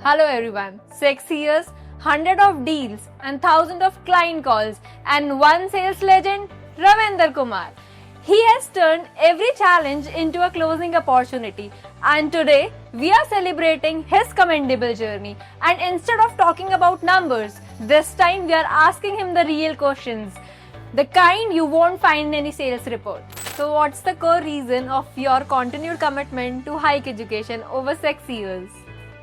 Hello everyone, 6 years, 100 of deals and 1000 of client calls and one sales legend, Ravinder Kumar. He has turned every challenge into a closing opportunity, and today we are celebrating his commendable journey. And instead of talking about numbers, this time we are asking him the real questions, the kind you won't find in any sales report. So what's the core reason of your continued commitment to hike education over 6 years?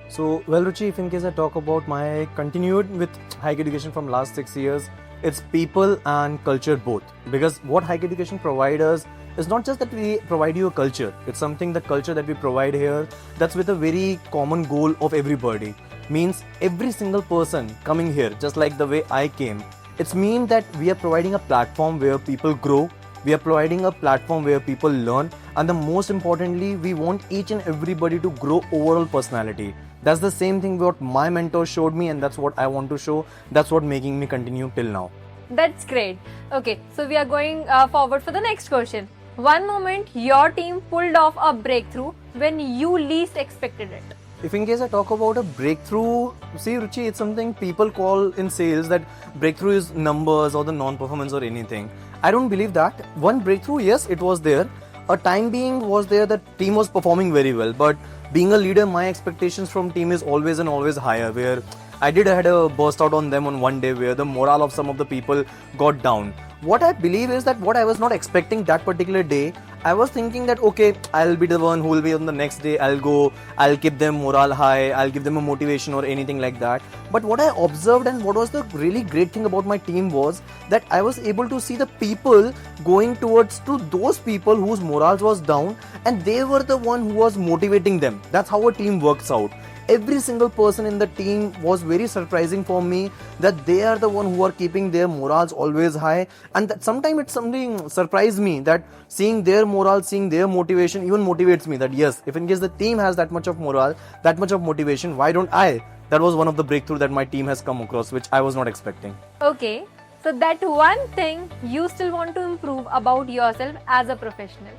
So, well, Ruchi, if in case I talk about my continued with hike education from last 6 years, it's people and culture both. Because what hike education provides us is not just that we provide you a culture. It's something, the culture that we provide here, that's with a very common goal of everybody. Means every single person coming here, just like the way I came, it's mean that we are providing a platform where people grow. We are providing a platform where people learn, and the most importantly, we want each and everybody to grow overall personality. That's the same thing what my mentor showed me, and that's what I want to show. That's what making me continue till now. That's great. Okay, so we are going forward for the next question. One moment your team pulled off a breakthrough when you least expected it. If in case I talk about a breakthrough, see Ruchi, it's something people call in sales that breakthrough is numbers or the non-performance or anything. I don't believe that. One breakthrough, yes, it was there. A time being was there that team was performing very well, but being a leader, my expectations from team is always and always higher, where I had a burst out on them on one day where the morale of some of the people got down. What I believe is that what I was not expecting that particular day, I was thinking that okay, I'll be the one who will be on the next day, I'll keep them morale high, I'll give them a motivation or anything like that. But what I observed and what was the really great thing about my team was that I was able to see the people going towards to those people whose morale was down, and they were the one who was motivating them. That's how a team works out. Every single person in the team was very surprising for me, that they are the one who are keeping their morals always high, and that sometimes it's something surprised me that seeing their morale, seeing their motivation even motivates me that yes, if in case the team has that much of morale, that much of motivation, why don't I? That was one of the breakthrough that my team has come across, which I was not expecting. Okay, so that one thing you still want to improve about yourself as a professional.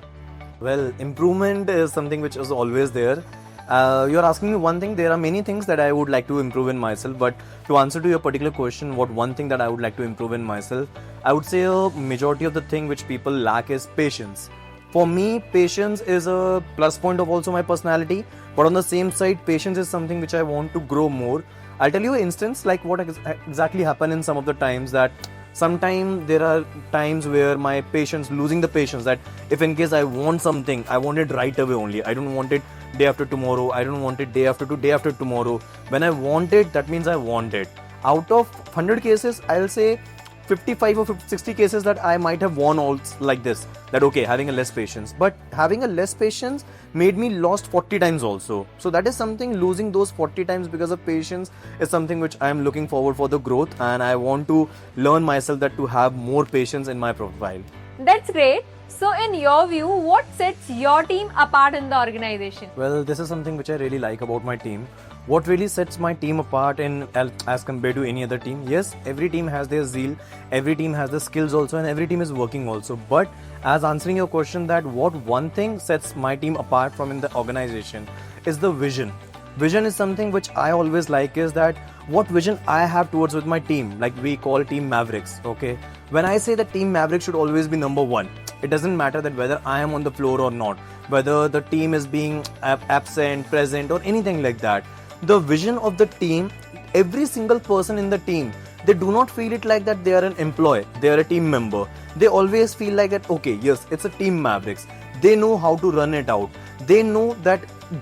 Well, improvement is something which is always there. You're asking me one thing, there are many things that I would like to improve in myself, but to answer to your particular question, what one thing that I would like to improve in myself, I would say a majority of the thing which people lack is patience. For me, patience is a plus point of also my personality, but on the same side, patience is something which I want to grow more. I'll tell you an instance like what exactly happened in some of the times, that sometimes there are times where my patience, losing the patience, that if in case I want something, I want it right away only. I don't want it day after tomorrow. I don't want it day after tomorrow. When I want it, that means I want it. Out of 100 cases, I'll say 55 or 60 cases that I might have won all like this. That okay, having a less patience. But having a less patience made me lost 40 times also. So that is something, losing those 40 times because of patience is something which I am looking forward for the growth, and I want to learn myself that to have more patience in my profile. That's great. So in your view, what sets your team apart in the organization? Well, this is something which I really like about my team. What really sets my team apart in as compared to any other team? Yes, every team has their zeal, every team has the skills also, and every team is working also. But as answering your question, that what one thing sets my team apart from in the organization is the vision. Vision is something which I always like, is that what vision I have towards with my team, like we call team Mavericks, okay? When I say that team Mavericks should always be number one, it doesn't matter that whether I am on the floor or not, whether the team is being absent, present or anything like that. The vision of the team, every single person in the team, they do not feel it like that they are an employee, they are a team member. They always feel like that, okay, yes, it's a team Mavericks. They know how to run it out. They know that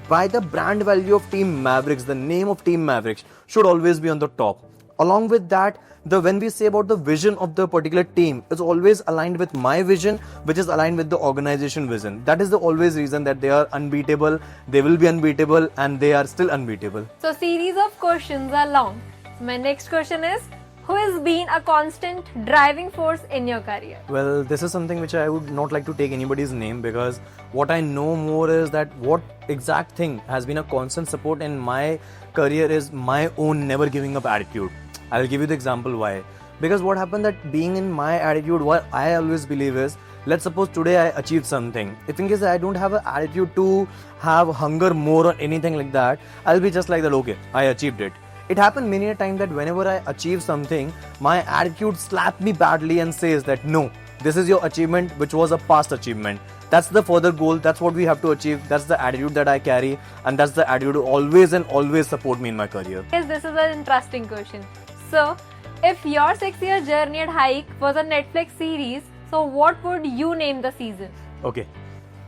by the brand value of team Mavericks, the name of team Mavericks should always be on the top. Along with that, when we say about the vision of the particular team, it's always aligned with my vision, which is aligned with the organization vision. That is the always reason that they are unbeatable, they will be unbeatable, and they are still unbeatable. So series of questions are long. My next question is, who has been a constant driving force in your career? Well, this is something which I would not like to take anybody's name, because what I know more is that what exact thing has been a constant support in my career is my own never giving up attitude. I'll give you the example why. Because what happened that being in my attitude, what I always believe is let's suppose today I achieved something. If in case I don't have an attitude to have hunger more or anything like that, I'll be just like that, okay, I achieved it. It happened many a time that whenever I achieve something, my attitude slaps me badly and says that no, this is your achievement which was a past achievement. That's the further goal, that's what we have to achieve, that's the attitude that I carry, and that's the attitude to always and always support me in my career. Yes, this is an interesting question. So, if your 6-year journey at Hike was a Netflix series, so what would you name the season? Okay,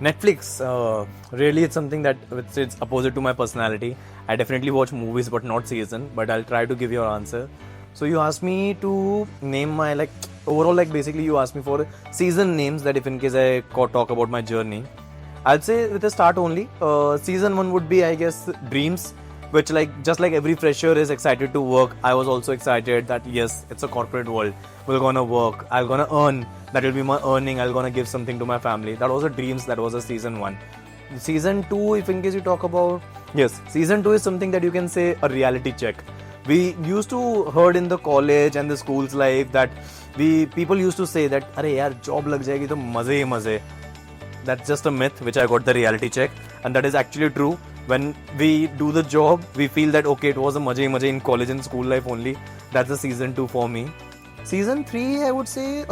Netflix, really it's something that it's opposite to my personality. I definitely watch movies but not season, but I'll try to give your answer. So you asked me to name my overall basically you asked me for season names that if in case I talk about my journey. I'll say with a start only, season 1 would be I guess Dreams, which just like every fresher is excited to work, I was also excited that yes, it's a corporate world, we're gonna work, I'm gonna earn, that will be my earning, I'm gonna give something to my family. That was a Dreams, that was a season 1. Season 2, if in case you talk about, yes, season 2 is something that you can say a reality check. We used to heard in the college and the school's life that people used to say that अरे यार job लग जाएगी तो मजे ही मजे. That's just a myth which I got the reality check, and that is actually true. When we do the job, we feel that okay, it was a maje maje in college and school life only. That's the season 2 for me. Season 3, I would say,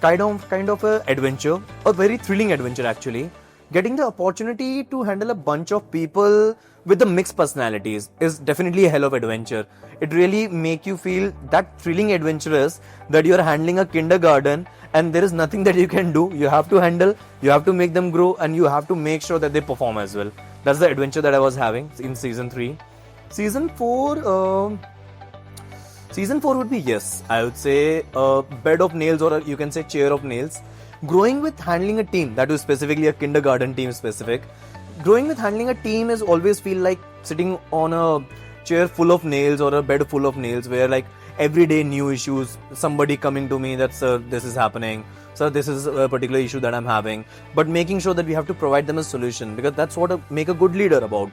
kind of a adventure, a very thrilling adventure actually. Getting the opportunity to handle a bunch of people with the mixed personalities is definitely a hell of adventure. It really make you feel that thrilling adventurous that you are handling a kindergarten and there is nothing that you can do. You have to handle, you have to make them grow, and you have to make sure that they perform as well. That's the adventure that I was having in season 3. Season 4 would be, yes, I would say a bed of nails, or you can say chair of nails. Growing with handling a team, that is specifically a kindergarten team specific. Growing with handling a team is always feel like sitting on a chair full of nails or a bed full of nails, where every day new issues, somebody coming to me that sir, this is happening, sir, this is a particular issue that I'm having, but making sure that we have to provide them a solution, because that's what make a good leader about.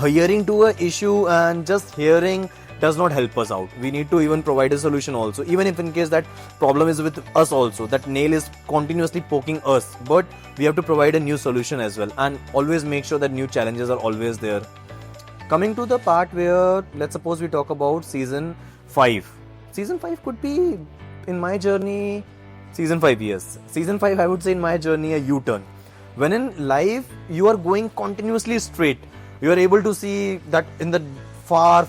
Hearing to a issue and just hearing does not help us out. We need to even provide a solution also, even if in case that problem is with us also, that nail is continuously poking us, but we have to provide a new solution as well, and always make sure that new challenges are always there. Coming to the part where, let's suppose we talk about season 5. Season 5 could be in my journey, season 5 years. Season 5, I would say in my journey, a U-turn. When in life you are going continuously straight, you are able to see that in the far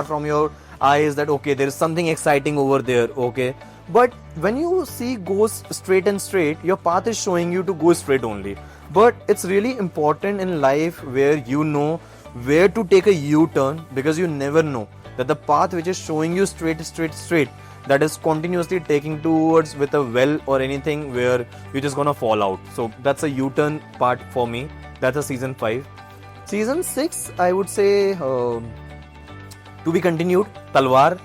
from your eyes that okay, there is something exciting over there, okay. But when you see goes straight and straight, your path is showing you to go straight only. But it's really important in life where you know where to take a U-turn, because you never know that the path which is showing you straight, that is continuously taking towards with a well or anything where you're just gonna fall out. So that's a U-turn part for me. That's a season 5. Season 6, I would say to be continued, Talwar.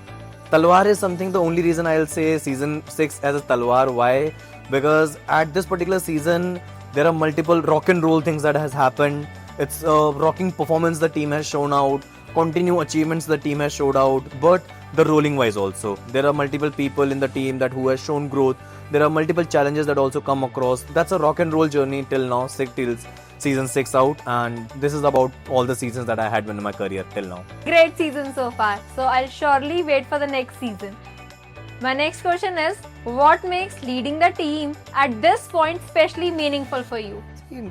Talwar is something, the only reason I'll say season 6 as a Talwar. Why? Because at this particular season, there are multiple rock and roll things that has happened. It's a rocking performance the team has shown out, continue achievements the team has showed out, but the rolling wise also. There are multiple people in the team that who has shown growth. There are multiple challenges that also come across. That's a rock and roll journey till now, till season 6 out, and this is about all the seasons that I had in my career till now. Great season so far. So I'll surely wait for the next season. My next question is, what makes leading the team at this point especially meaningful for you?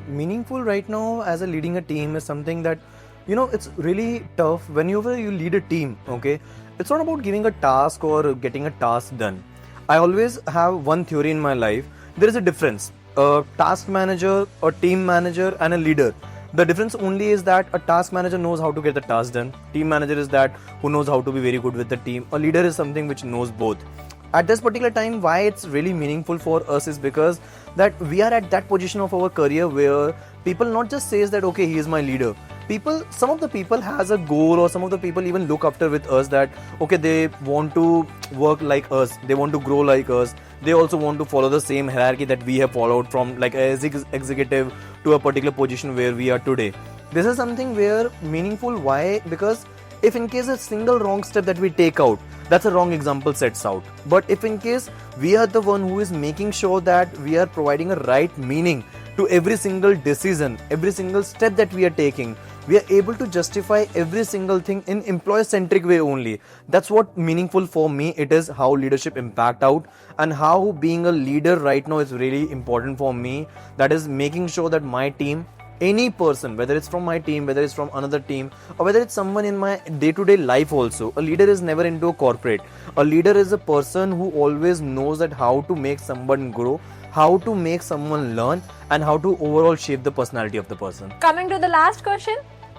Meaningful right now as a leading a team is something that, it's really tough whenever you lead a team, okay? It's not about giving a task or getting a task done. I always have one theory in my life. There is a difference. A task manager, a team manager, and a leader. The difference only is that a task manager knows how to get the task done. Team manager is that who knows how to be very good with the team. A leader is something which knows both. At this particular time, why it's really meaningful for us is because that we are at that position of our career where people not just says that okay, he is my leader. Some of the people has a goal, or some of the people even look after with us that okay, they want to work like us, they want to grow like us, they also want to follow the same hierarchy that we have followed from as executive to a particular position where we are today. This is something where meaningful. Why? Because if in case a single wrong step that we take out, that's a wrong example sets out. But if in case we are the one who is making sure that we are providing a right meaning to every single decision, every single step that we are taking, we are able to justify every single thing in employee-centric way only. That's what meaningful for me it is, how leadership impact out, and how being a leader right now is really important for me. That is making sure that my team, any person, whether it's from my team, whether it's from another team, or whether it's someone in my day-to-day life also, a leader is never into a corporate. A leader is a person who always knows that how to make someone grow, how to make someone learn, and how to overall shape the personality of the person. Coming to the last question,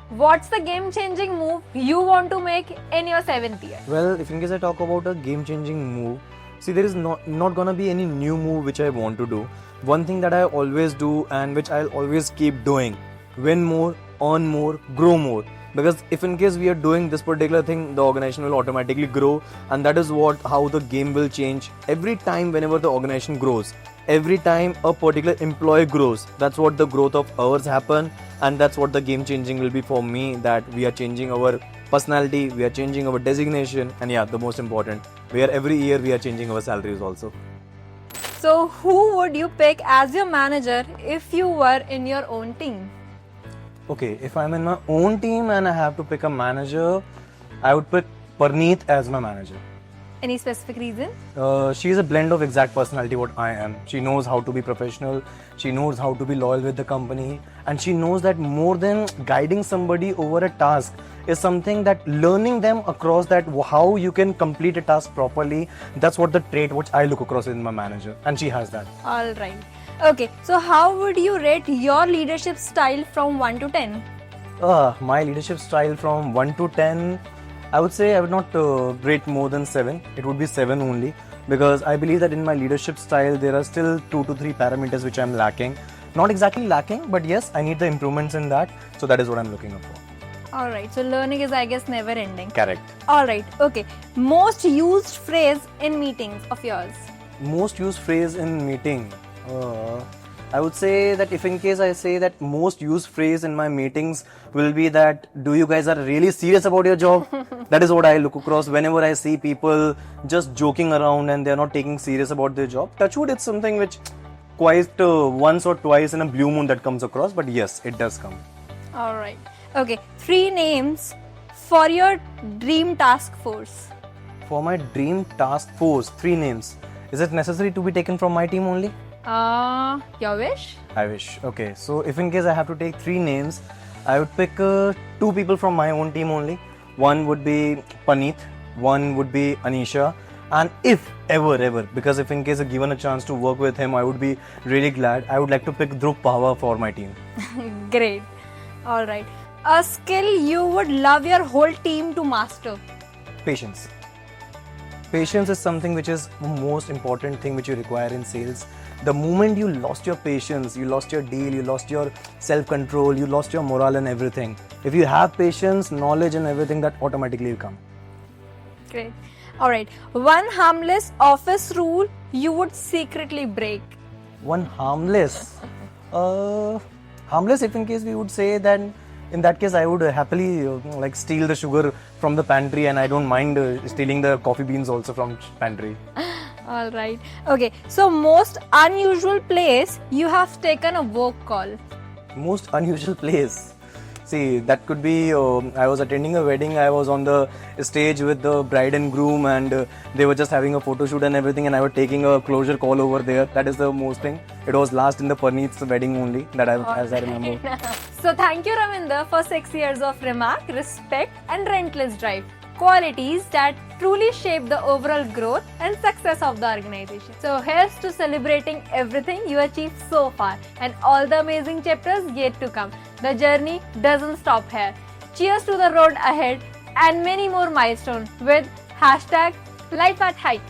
what's the game-changing move you want to make in your 7th year? Well, if in case I talk about a game-changing move, see, there is not gonna be any new move which I want to do. One thing that I always do and which I'll always keep doing: win more, earn more, grow more. Because if in case we are doing this particular thing, the organization will automatically grow, and that is how the game will change. Every time whenever the organization grows, every time a particular employee grows, that's what the growth of ours happen, and that's what the game changing will be for me, that we are changing our personality, we are changing our designation, and yeah, the most important, every year we are changing our salaries also. So, who would you pick as your manager if you were in your own team? Okay, if I'm in my own team and I have to pick a manager, I would pick Parneet as my manager. Any specific reason? She is a blend of exact personality what I am. She knows how to be professional, she knows how to be loyal with the company, and she knows that more than guiding somebody over a task is something that learning them across that how you can complete a task properly. That's what the trait which I look across in my manager, and she has that. All right. Okay, so how would you rate your leadership style from 1 to 10? My leadership style from 1 to 10, I would say I would not rate more than 7. It would be 7 only, because I believe that in my leadership style there are still 2 to 3 parameters which I am lacking. Not exactly lacking, but yes, I need the improvements in that. So that is what I'm looking up for. Alright, so learning is, I guess, never ending. Correct. Alright, okay. Most used phrase in meetings of yours? Most used phrase in meeting. I would say that if in case I say that most used phrase in my meetings will be that, do you guys are really serious about your job? That is what I look across whenever I see people just joking around and they are not taking serious about their job. Touchwood, it's something which quite once or twice in a blue moon that comes across, but yes, it does come. Alright. Okay, 3 names for your dream task force. For my dream task force, 3 names. Is it necessary to be taken from my team only? Your wish? I wish. Okay, so if in case I have to take 3 names, I would pick 2 people from my own team only. One would be Paneet, one would be Anisha, and if ever, because if in case given a chance to work with him, I would be really glad. I would like to pick Dhruv Pahwa for my team. Great. Alright. A skill you would love your whole team to master? Patience. Patience is something which is the most important thing which you require in sales. The moment you lost your patience, you lost your deal, you lost your self-control, you lost your morale and everything. If you have patience, knowledge and everything, that automatically will come. Great. Alright. One harmless office rule you would secretly break? One harmless. Harmless, if in case we would say that, in that case I would happily steal the sugar from the pantry, and I don't mind stealing the coffee beans also from pantry. Alright. Okay. So most unusual place you have taken a work call? Most unusual place. See, that could be, I was attending a wedding, I was on the stage with the bride and groom, and they were just having a photo shoot and everything, and I was taking a closure call over there. That is the most thing. It was last in the Parneet's wedding only, as I remember. So thank you, Ravinder, for 6 years of remark, respect and relentless drive. Qualities that truly shape the overall growth and success of the organization. So here's to celebrating everything you achieved so far and all the amazing chapters yet to come. The journey doesn't stop here. Cheers to the road ahead and many more milestones with #LifeAtHike.